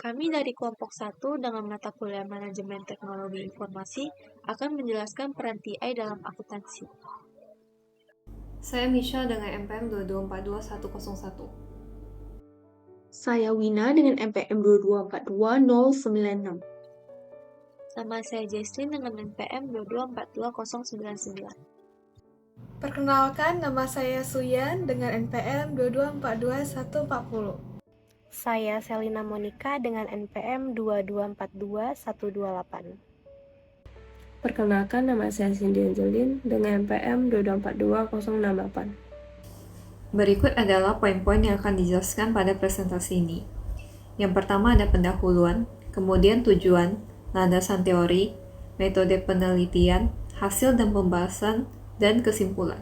Kami dari kelompok 1 dengan mata kuliah Manajemen Teknologi Informasi akan menjelaskan peran TI dalam akuntansi. Saya Misha dengan MPM 2242101. Saya Wina dengan MPM 2242096. Nama saya Jesslyn dengan NPM 2242099. Perkenalkan, nama saya Suyan dengan NPM 2242140. Saya Selina Monica dengan NPM 2242128. Perkenalkan, nama saya Cindy Angelin dengan NPM 2242068. Berikut adalah poin-poin yang akan dijelaskan pada presentasi ini. Yang pertama ada pendahuluan, kemudian tujuan, landasan teori, metode penelitian, hasil dan pembahasan, dan kesimpulan.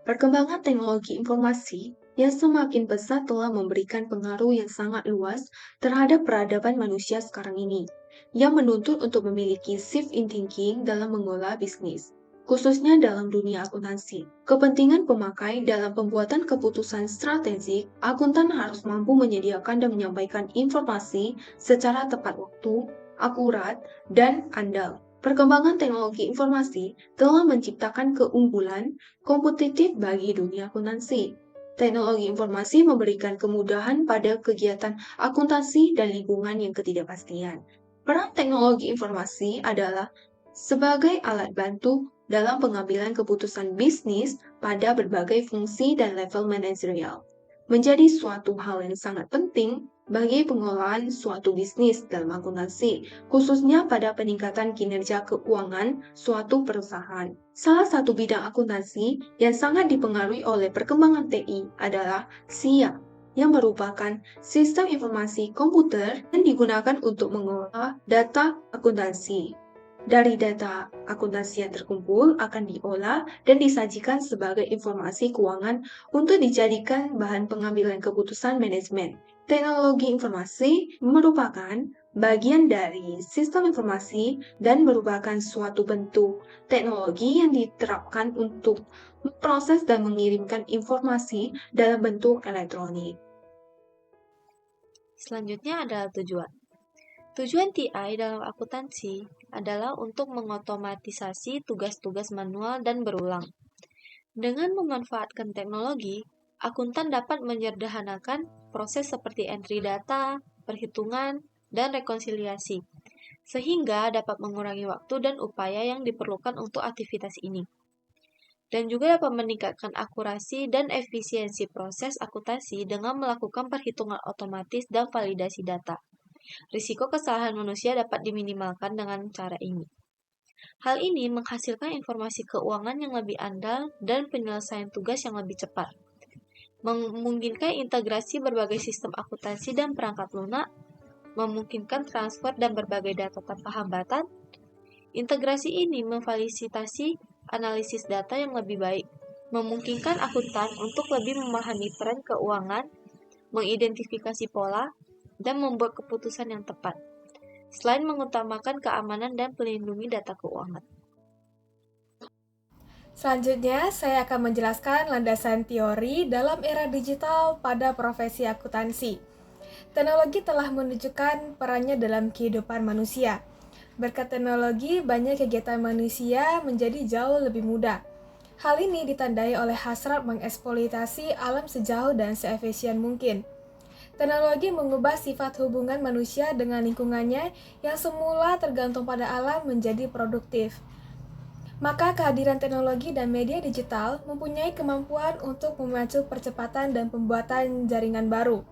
Perkembangan teknologi informasi yang semakin pesat telah memberikan pengaruh yang sangat luas terhadap peradaban manusia sekarang ini, yang menuntut untuk memiliki shift in thinking dalam mengolah bisnis, khususnya dalam dunia akuntansi. Kepentingan pemakai dalam pembuatan keputusan strategik, akuntan harus mampu menyediakan dan menyampaikan informasi secara tepat waktu, akurat, dan andal. Perkembangan teknologi informasi telah menciptakan keunggulan kompetitif bagi dunia akuntansi. Teknologi informasi memberikan kemudahan pada kegiatan akuntansi dan lingkungan yang ketidakpastian. Peran teknologi informasi adalah sebagai alat bantu dalam pengambilan keputusan bisnis pada berbagai fungsi dan level manajerial. Menjadi suatu hal yang sangat penting bagi pengolahan suatu bisnis dalam akuntansi, khususnya pada peningkatan kinerja keuangan suatu perusahaan. Salah satu bidang akuntansi yang sangat dipengaruhi oleh perkembangan TI adalah SIA, yang merupakan sistem informasi komputer yang digunakan untuk mengolah data akuntansi. Dari data akuntansi yang terkumpul akan diolah dan disajikan sebagai informasi keuangan untuk dijadikan bahan pengambilan keputusan manajemen. Teknologi informasi merupakan bagian dari sistem informasi dan merupakan suatu bentuk teknologi yang diterapkan untuk memproses dan mengirimkan informasi dalam bentuk elektronik. Selanjutnya adalah tujuan. Tujuan TI dalam akuntansi adalah untuk mengotomatisasi tugas-tugas manual dan berulang. Dengan memanfaatkan teknologi, akuntan dapat menyederhanakan proses seperti entry data, perhitungan, dan rekonsiliasi, sehingga dapat mengurangi waktu dan upaya yang diperlukan untuk aktivitas ini. Dan juga dapat meningkatkan akurasi dan efisiensi proses akuntansi dengan melakukan perhitungan otomatis dan validasi data. Risiko kesalahan manusia dapat diminimalkan dengan cara ini. Hal ini menghasilkan informasi keuangan yang lebih andal dan penyelesaian tugas yang lebih cepat. Memungkinkan integrasi berbagai sistem akuntansi dan perangkat lunak, memungkinkan transfer dan berbagai data tanpa hambatan. Integrasi ini memfasilitasi analisis data yang lebih baik, memungkinkan akuntan untuk lebih memahami tren keuangan, mengidentifikasi pola, dan membuat keputusan yang tepat, selain mengutamakan keamanan dan melindungi data keuangan. Selanjutnya, saya akan menjelaskan landasan teori dalam era digital pada profesi akuntansi. Teknologi telah menunjukkan perannya dalam kehidupan manusia. Berkat teknologi, banyak kegiatan manusia menjadi jauh lebih mudah. Hal ini ditandai oleh hasrat mengeksploitasi alam sejauh dan seefisien mungkin. Teknologi mengubah sifat hubungan manusia dengan lingkungannya yang semula tergantung pada alam menjadi produktif. Maka kehadiran teknologi dan media digital mempunyai kemampuan untuk memacu percepatan dan pembuatan jaringan baru.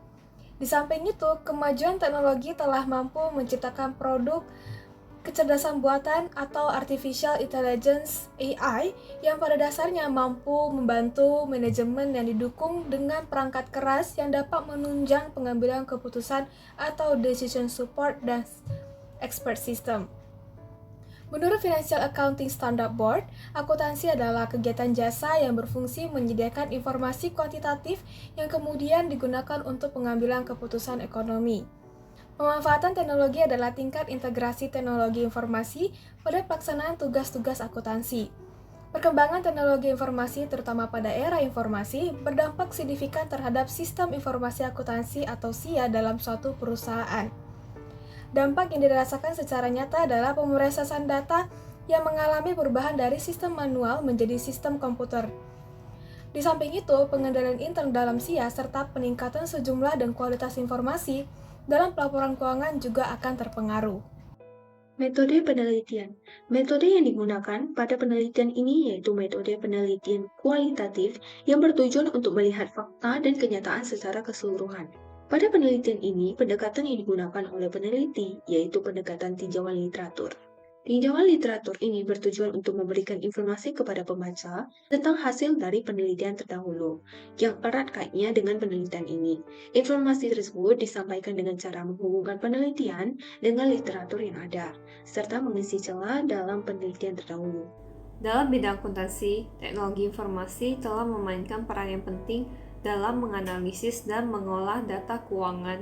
Di samping itu, kemajuan teknologi telah mampu menciptakan produk kecerdasan buatan atau artificial intelligence (AI) yang pada dasarnya mampu membantu manajemen yang didukung dengan perangkat keras yang dapat menunjang pengambilan keputusan atau decision support dan expert system. Menurut Financial Accounting Standard Board, akuntansi adalah kegiatan jasa yang berfungsi menyediakan informasi kuantitatif yang kemudian digunakan untuk pengambilan keputusan ekonomi. Pemanfaatan teknologi adalah tingkat integrasi teknologi informasi pada pelaksanaan tugas-tugas akuntansi. Perkembangan teknologi informasi, terutama pada era informasi, berdampak signifikan terhadap sistem informasi akuntansi atau SIA dalam suatu perusahaan. Dampak yang dirasakan secara nyata adalah pemrosesan data yang mengalami perubahan dari sistem manual menjadi sistem komputer. Di samping itu, pengendalian intern dalam SIA serta peningkatan sejumlah dan kualitas informasi dalam pelaporan keuangan juga akan terpengaruh. Metode penelitian. Metode yang digunakan pada penelitian ini yaitu metode penelitian kualitatif yang bertujuan untuk melihat fakta dan kenyataan secara keseluruhan. Pada penelitian ini, pendekatan yang digunakan oleh peneliti yaitu pendekatan tinjauan literatur. Tinjauan literatur ini bertujuan untuk memberikan informasi kepada pembaca tentang hasil dari penelitian terdahulu, yang erat kaitnya dengan penelitian ini. Informasi tersebut disampaikan dengan cara menghubungkan penelitian dengan literatur yang ada, serta mengisi celah dalam penelitian terdahulu. Dalam bidang akuntansi, teknologi informasi telah memainkan peran yang penting dalam menganalisis dan mengolah data keuangan,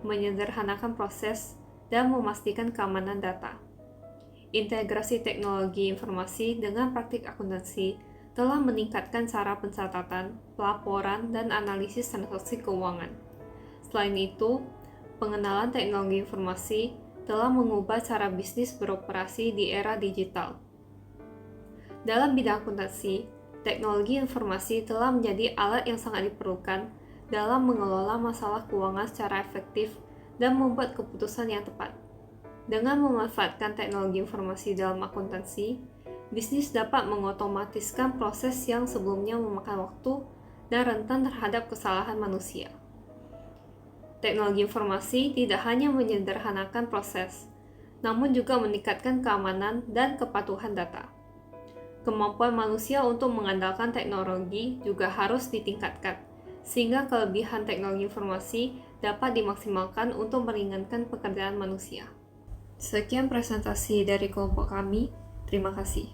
menyederhanakan proses, dan memastikan keamanan data. Integrasi teknologi informasi dengan praktik akuntansi telah meningkatkan cara pencatatan, pelaporan, dan analisis transaksi keuangan. Selain itu, pengenalan teknologi informasi telah mengubah cara bisnis beroperasi di era digital. Dalam bidang akuntansi, teknologi informasi telah menjadi alat yang sangat diperlukan dalam mengelola masalah keuangan secara efektif dan membuat keputusan yang tepat. Dengan memanfaatkan teknologi informasi dalam akuntansi, bisnis dapat mengotomatiskan proses yang sebelumnya memakan waktu dan rentan terhadap kesalahan manusia. Teknologi informasi tidak hanya menyederhanakan proses, namun juga meningkatkan keamanan dan kepatuhan data. Kemampuan manusia untuk mengandalkan teknologi juga harus ditingkatkan, sehingga kelebihan teknologi informasi dapat dimaksimalkan untuk meringankan pekerjaan manusia. Sekian presentasi dari kelompok kami. Terima kasih.